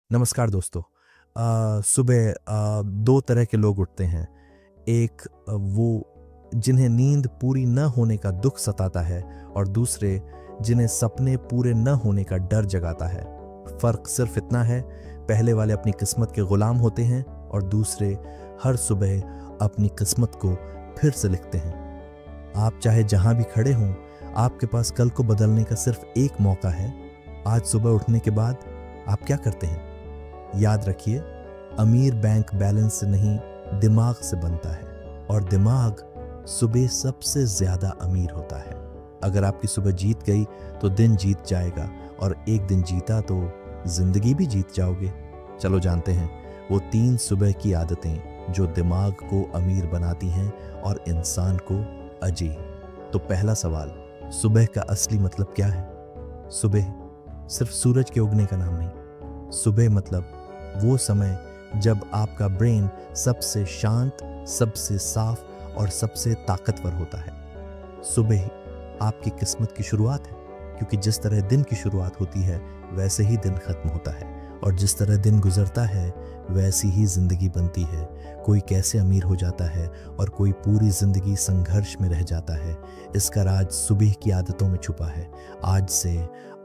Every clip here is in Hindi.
नमस्कार दोस्तों। सुबह दो तरह के लोग उठते हैं। एक वो जिन्हें नींद पूरी न होने का दुख सताता है और दूसरे जिन्हें सपने पूरे न होने का डर जगाता है। फ़र्क सिर्फ इतना है, पहले वाले अपनी किस्मत के ग़ुलाम होते हैं और दूसरे हर सुबह अपनी किस्मत को फिर से लिखते हैं। आप चाहे जहाँ भी खड़े हों, आपके पास कल को बदलने का सिर्फ एक मौका है। आज सुबह उठने के बाद आप क्या करते हैं? याद रखिए, अमीर बैंक बैलेंस से नहीं, दिमाग से बनता है और दिमाग सुबह सबसे ज़्यादा अमीर होता है। अगर आपकी सुबह जीत गई तो दिन जीत जाएगा और एक दिन जीता तो ज़िंदगी भी जीत जाओगे। चलो जानते हैं वो 3 सुबह की आदतें जो दिमाग को अमीर बनाती हैं और इंसान को अजीब। तो पहला सवाल, सुबह का असली मतलब क्या है? सुबह सिर्फ सूरज के उगने का नाम नहीं। सुबह मतलब वो समय जब आपका ब्रेन सबसे शांत, सबसे साफ और सबसे ताकतवर होता है। सुबह आपकी किस्मत की शुरुआत है, क्योंकि जिस तरह दिन की शुरुआत होती है वैसे ही दिन खत्म होता है और जिस तरह दिन गुजरता है वैसी ही जिंदगी बनती है। कोई कैसे अमीर हो जाता है और कोई पूरी जिंदगी संघर्ष में रह जाता है, इसका राज सुबह की आदतों में छुपा है। आज से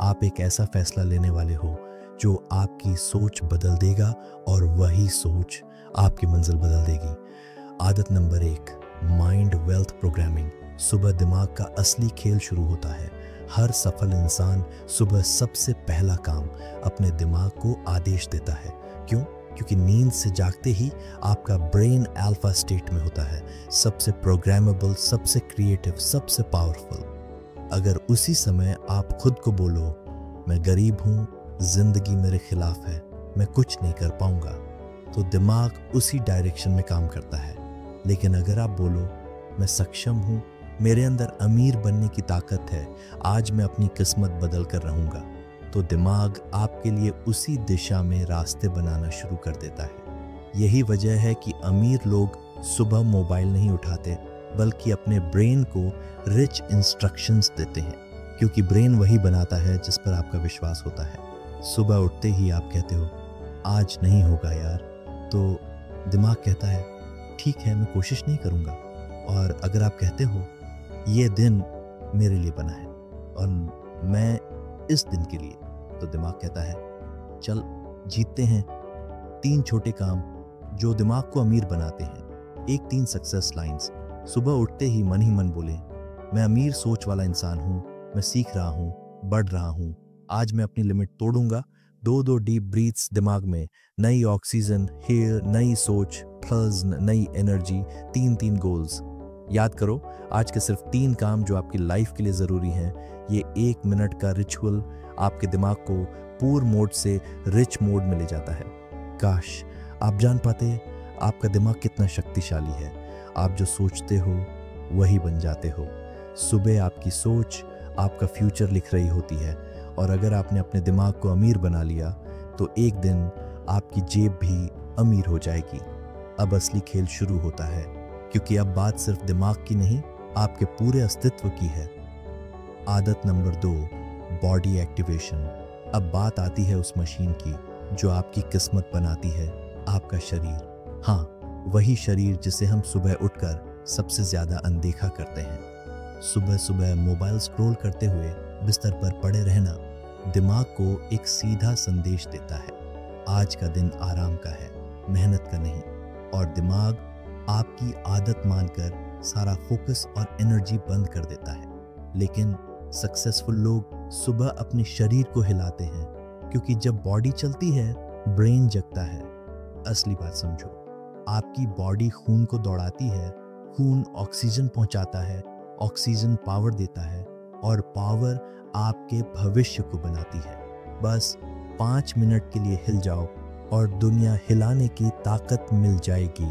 आप एक ऐसा फैसला लेने वाले हो जो आपकी सोच बदल देगा और वही सोच आपकी मंजिल बदल देगी। आदत नंबर 1, माइंड वेल्थ प्रोग्रामिंग। सुबह दिमाग का असली खेल शुरू होता है। हर सफल इंसान सुबह सबसे पहला काम अपने दिमाग को आदेश देता है। क्यों? क्योंकि नींद से जागते ही आपका ब्रेन अल्फा स्टेट में होता है, सबसे प्रोग्रामेबल, सबसे क्रिएटिव, सबसे पावरफुल। अगर उसी समय आप खुद को बोलो, मैं गरीब हूँ, जिंदगी मेरे खिलाफ है, मैं कुछ नहीं कर पाऊंगा, तो दिमाग उसी डायरेक्शन में काम करता है। लेकिन अगर आप बोलो, मैं सक्षम हूँ, मेरे अंदर अमीर बनने की ताकत है, आज मैं अपनी किस्मत बदल कर रहूंगा, तो दिमाग आपके लिए उसी दिशा में रास्ते बनाना शुरू कर देता है। यही वजह है कि अमीर लोग सुबह मोबाइल नहीं उठाते, बल्कि अपने ब्रेन को रिच इंस्ट्रक्शंस देते हैं, क्योंकि ब्रेन वही बनाता है जिस पर आपका विश्वास होता है। सुबह उठते ही आप कहते हो, आज नहीं होगा यार, तो दिमाग कहता है, ठीक है, मैं कोशिश नहीं करूँगा। और अगर आप कहते हो, ये दिन मेरे लिए बना है और मैं इस दिन के लिए, तो दिमाग कहता है, चल जीतते हैं। 3 छोटे काम जो दिमाग को अमीर बनाते हैं। 3 सक्सेस लाइंस। सुबह उठते ही मन बोले, मैं अमीर सोच वाला इंसान हूँ, मैं सीख रहा हूँ, बढ़ रहा हूँ, आज मैं अपनी लिमिट तोड़ूंगा। 2 डीप ब्रीथ्स दिमाग में, नई ऑक्सीजन, हेयर, नई सोच, प्लस नई एनर्जी, 3 गोल्स। याद करो, आज के सिर्फ 3 काम जो आपकी लाइफ के लिए ज़रूरी हैं। ये 1 मिनट का रिचुअल आपके दिमाग को पूर मोड से रिच मोड में ले जाता है। काश आप जान पाते आपका दिमाग कितना शक्तिशाली है। आप जो सोचते हो वही बन जाते हो। सुबह आपकी सोच आपका फ्यूचर लिख रही होती है और अगर आपने अपने दिमाग को अमीर बना लिया तो एक दिन आपकी जेब भी अमीर हो जाएगी। अब असली खेल शुरू होता है, क्योंकि अब बात सिर्फ दिमाग की नहीं, आपके पूरे अस्तित्व की है। आदत नंबर 2, बॉडी एक्टिवेशन। अब बात आती है उस मशीन की जो आपकी किस्मत बनाती है, आपका शरीर। हाँ, वही शरीर जिसे हम सुबह उठकर सबसे ज़्यादा अनदेखा करते हैं। सुबह सुबह मोबाइल स्क्रॉल करते हुए बिस्तर पर पड़े रहना दिमाग को एक सीधा संदेश देता है, आज का दिन आराम का है, मेहनत का नहीं। और दिमाग आपकी आदत मानकर सारा फोकस और एनर्जी बंद कर देता है। लेकिन सक्सेसफुल लोग सुबह अपने शरीर को हिलाते हैं, क्योंकि जब बॉडी चलती है ब्रेन जगता है। असली बात समझो, आपकी बॉडी खून को दौड़ाती है, खून ऑक्सीजन पहुंचाता है, ऑक्सीजन पावर देता है और पावर आपके भविष्य को बनाती है। बस 5 मिनट के लिए हिल जाओ और दुनिया हिलाने की ताकत मिल जाएगी।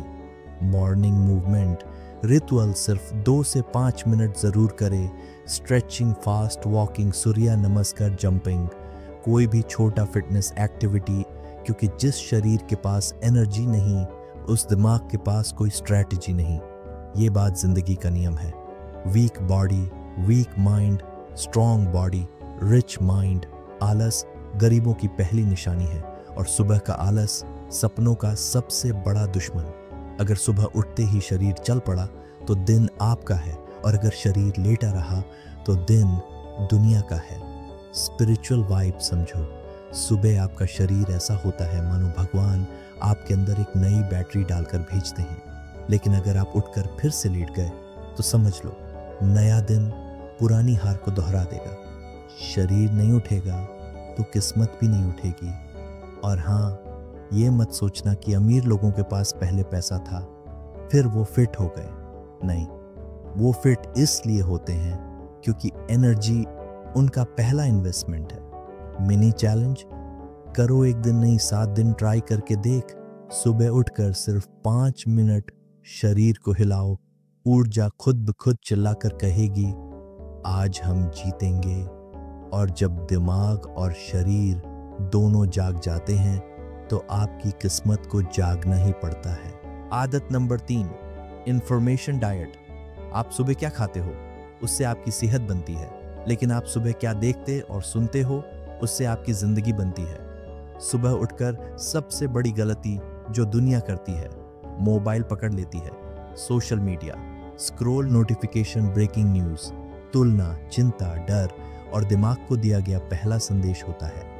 मॉर्निंग मूवमेंट रिचुअल सिर्फ 2 से 5 मिनट ज़रूर करें। स्ट्रेचिंग, फास्ट वॉकिंग, सूर्य नमस्कार, जंपिंग, कोई भी छोटा फिटनेस एक्टिविटी, क्योंकि जिस शरीर के पास एनर्जी नहीं, उस दिमाग के पास कोई स्ट्रैटेजी नहीं। ये बात ज़िंदगी का नियम है। Week body, week mind, strong body, rich mind. आलस गरीबों की पहली निशानी है और सुबह का आलस सपनों का सबसे बड़ा दुश्मन। अगर सुबह उठते ही शरीर चल पड़ा तो दिन आपका है, और अगर शरीर लेटा रहा तो दिन दुनिया का है। स्पिरिचुअल वाइब समझो। सुबह आपका शरीर ऐसा होता है मानो भगवान आपके अंदर एक नई बैटरी डालकर भेजते हैं। लेकिन अगर आप उठकर फिर से लेट गए तो समझ लो, नया दिन पुरानी हार को दोहरा देगा। शरीर नहीं उठेगा तो किस्मत भी नहीं उठेगी। और हाँ, ये मत सोचना कि अमीर लोगों के पास पहले पैसा था फिर वो फिट हो गए। नहीं, वो फिट इसलिए होते हैं क्योंकि एनर्जी उनका पहला इन्वेस्टमेंट है। मिनी चैलेंज करो, एक दिन नहीं 7 दिन ट्राई करके देख। सुबह उठकर सिर्फ 5 मिनट शरीर को हिलाओ। ऊर्जा खुद ब खुद चिल्लाकर कहेगी, आज हम जीतेंगे। और जब दिमाग और शरीर दोनों जाग जाते हैं तो आपकी किस्मत को जागना ही पड़ता है। आदत नंबर 3, इंफॉर्मेशन डाइट। आप सुबह क्या खाते हो उससे आपकी सेहत बनती है, लेकिन आप सुबह क्या देखते और सुनते हो उससे आपकी जिंदगी बनती है। सुबह उठकर सबसे बड़ी गलती जो दुनिया करती है, मोबाइल पकड़ लेती है। Social media, scroll, notification, breaking news, तुलना, चिंता, डर और दिमाग को दिया गया पहला संदेश होता है,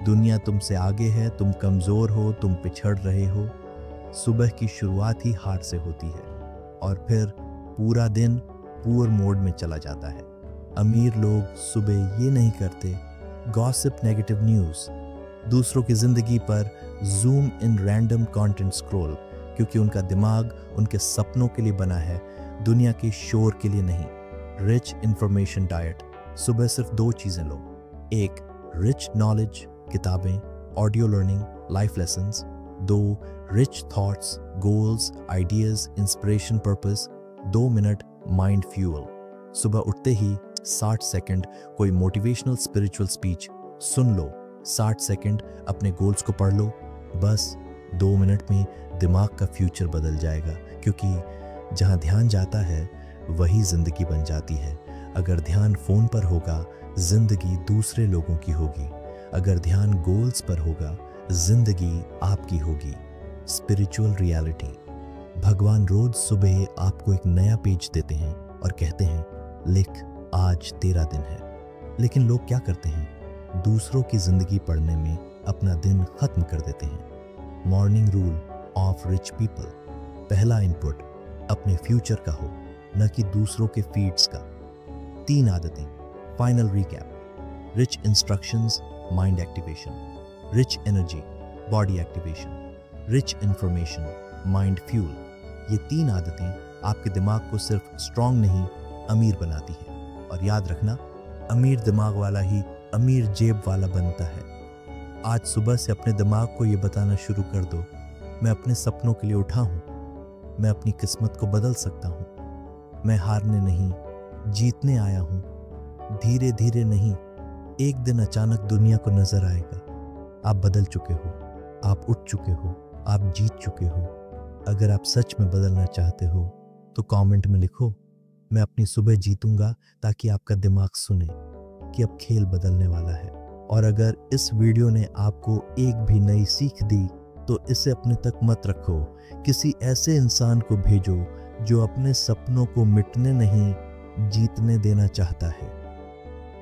दुनिया तुमसे आगे है, तुम कमज़ोर हो, तुम पिछड़ रहे हो। सुबह की शुरुआत ही हार से होती है और फिर पूरा दिन पुअर मोड में चला जाता है। अमीर लोग सुबह ये नहीं करते, गॉसिप, नेगेटिव न्यूज़, दूसरों की ज़िंदगी पर zoom in, random content scroll, क्योंकि उनका दिमाग उनके सपनों के लिए बना है, दुनिया के शोर के लिए नहीं। Rich information diet. सुबह सिर्फ 2 चीज़ें लो। 1, रिच नॉलेज, किताबें, audio learning, life lessons. 2, rich thoughts, goals, ideas, inspiration, purpose. 2 minute mind fuel. सुबह उठते ही 60 सेकंड कोई मोटिवेशनल स्पिरिचुअल स्पीच सुन लो। 60 सेकंड अपने गोल्स को पढ़ लो। बस 2 मिनट में दिमाग का फ्यूचर बदल जाएगा, क्योंकि जहाँ ध्यान जाता है वही जिंदगी बन जाती है। अगर ध्यान फोन पर होगा, जिंदगी दूसरे लोगों की होगी। अगर ध्यान गोल्स पर होगा, जिंदगी आपकी होगी। Spiritual reality. भगवान रोज सुबह आपको एक नया पेज देते हैं और कहते हैं, लिख, आज तेरा दिन है। लेकिन लोग क्या करते हैं? दूसरों की जिंदगी पढ़ने में अपना दिन खत्म कर देते हैं। Morning rule of rich people. पहला इनपुट अपने फ्यूचर का हो, न कि दूसरों के फीड्स का। 3 आदतें। Final recap. Rich instructions, mind activation. Rich energy, body activation. Rich information, mind fuel. ये 3 आदतें आपके दिमाग को सिर्फ स्ट्रांग नहीं, अमीर बनाती हैं। और याद रखना, अमीर दिमाग वाला ही अमीर जेब वाला बनता है। आज सुबह से अपने दिमाग को ये बताना शुरू कर दो, मैं अपने सपनों के लिए उठा हूँ, मैं अपनी किस्मत को बदल सकता हूँ, मैं हारने नहीं, जीतने आया हूँ। धीरे धीरे नहीं, एक दिन अचानक दुनिया को नजर आएगा, आप बदल चुके हो, आप उठ चुके हो, आप जीत चुके हो। अगर आप सच में बदलना चाहते हो तो कमेंट में लिखो, मैं अपनी सुबह जीतूंगा, ताकि आपका दिमाग सुने कि अब खेल बदलने वाला है। और अगर इस वीडियो ने आपको एक भी नई सीख दी तो इसे अपने तक मत रखो, किसी ऐसे इंसान को भेजो जो अपने सपनों को मिटने नहीं, जीतने देना चाहता है।